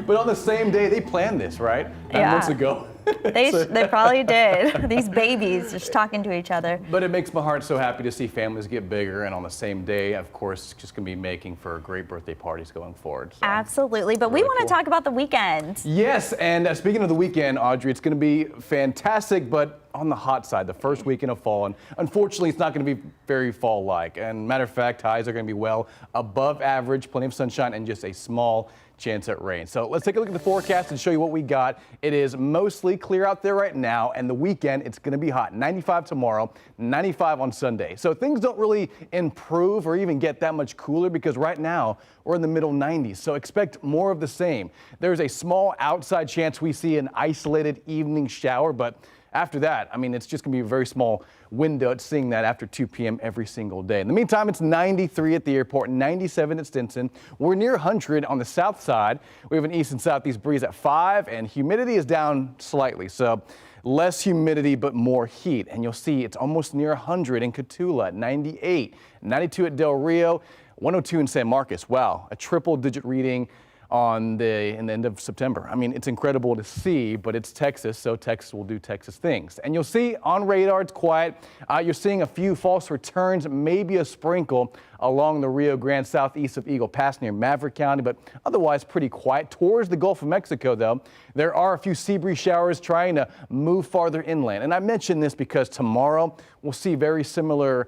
But on the same day, they planned this, right? 9 months ago. They probably did. These babies just talking to each other. But it makes my heart so happy to see families get bigger, and on the same day, of course, just going to be making for great birthday parties going forward. So, absolutely. But we want to talk about the weekend. Yes, and speaking of the weekend, Audrey, it's going to be fantastic, but on the hot side, the first weekend of fall. And unfortunately, it's not going to be very fall-like. And matter of fact, highs are going to be well above average, plenty of sunshine, and just a small chance at rain. So let's take a look at the forecast and show you what we got. It is mostly clear out there right now, and the weekend, it's going to be hot. 95 tomorrow, 95 on Sunday. So things don't really improve or even get that much cooler because right now we're in the middle 90s. So expect more of the same. There's a small outside chance we see an isolated evening shower, but after that, I mean, it's just going to be a very small window at seeing that after 2 p.m. every single day. In the meantime, it's 93 at the airport, 97 at Stinson. We're near 100 on the south side. We have an east and southeast breeze at 5, and humidity is down slightly. So less humidity, but more heat. And you'll see it's almost near 100 in Cotulla, 98, 92 at Del Rio, 102 in San Marcos. Wow, a triple-digit reading in the end of September. I mean, it's incredible to see, but it's Texas, so Texas will do Texas things. And you'll see on radar, it's quiet. You're seeing a few false returns, maybe a sprinkle along the Rio Grande southeast of Eagle Pass near Maverick County, but otherwise pretty quiet. Towards the Gulf of Mexico, though, there are a few sea breeze showers trying to move farther inland. And I mention this because tomorrow we'll see very similar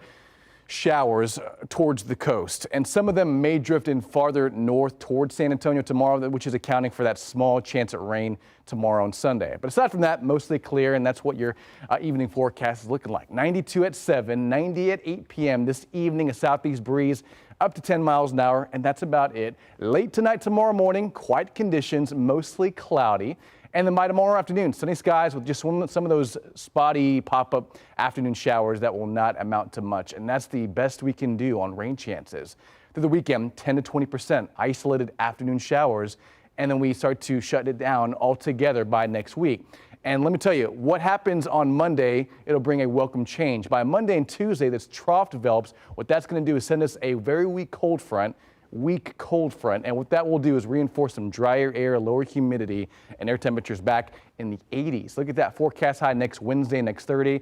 showers towards the coast, and some of them may drift in farther north towards San Antonio tomorrow, which is accounting for that small chance at rain tomorrow and Sunday. But aside from that, mostly clear, and that's what your evening forecast is looking like. 92 at 7, 90 at 8 p.m. this evening, a southeast breeze up to 10 miles an hour, and that's about it. Late tonight, tomorrow morning, quiet conditions, mostly cloudy. And then by tomorrow afternoon, sunny skies with just some of those spotty pop-up afternoon showers that will not amount to much. And that's the best we can do on rain chances. Through the weekend, 10 to 20% isolated afternoon showers. And then we start to shut it down altogether by next week. And let me tell you, what happens on Monday, it'll bring a welcome change. By Monday and Tuesday, this trough develops. What that's going to do is send us a very weak cold front, and what that will do is reinforce some drier air, lower humidity, and air temperatures back in the 80s. Look at that forecast high next Wednesday, next Thursday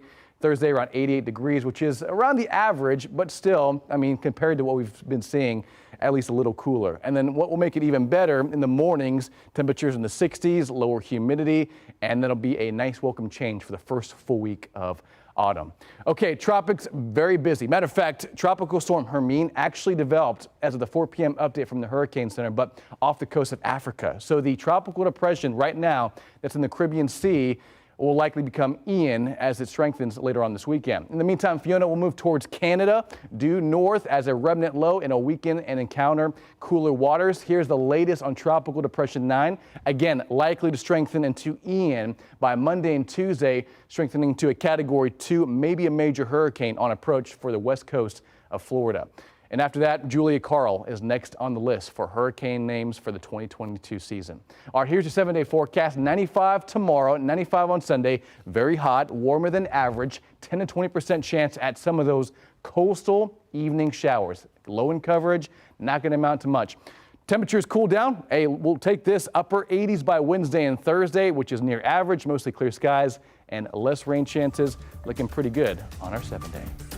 around 88 degrees, which is around the average, but still, I mean, compared to what we've been seeing, at least a little cooler. And then what will make it even better in the mornings, temperatures in the 60s, lower humidity, and that'll be a nice welcome change for the first full week of autumn. Okay, tropics very busy. Matter of fact, Tropical Storm Hermine actually developed as of the 4 p.m. update from the Hurricane Center, but off the coast of Africa. So the tropical depression right now that's in the Caribbean Sea will likely become Ian as it strengthens later on this weekend. In the meantime, Fiona will move towards Canada, due north as a remnant low in a weekend and encounter cooler waters. Here's the latest on Tropical Depression 9. Again, likely to strengthen into Ian by Monday and Tuesday, strengthening to a Category 2, maybe a major hurricane on approach for the west coast of Florida. And after that, Julia Carl is next on the list for hurricane names for the 2022 season. All right, here's your 7-day forecast. 95 tomorrow, 95 on Sunday. Very hot, warmer than average. 10 to 20% chance at some of those coastal evening showers. Low in coverage, not going to amount to much. Temperatures cool down. We'll take this upper 80s by Wednesday and Thursday, which is near average, mostly clear skies and less rain chances. Looking pretty good on our 7-day.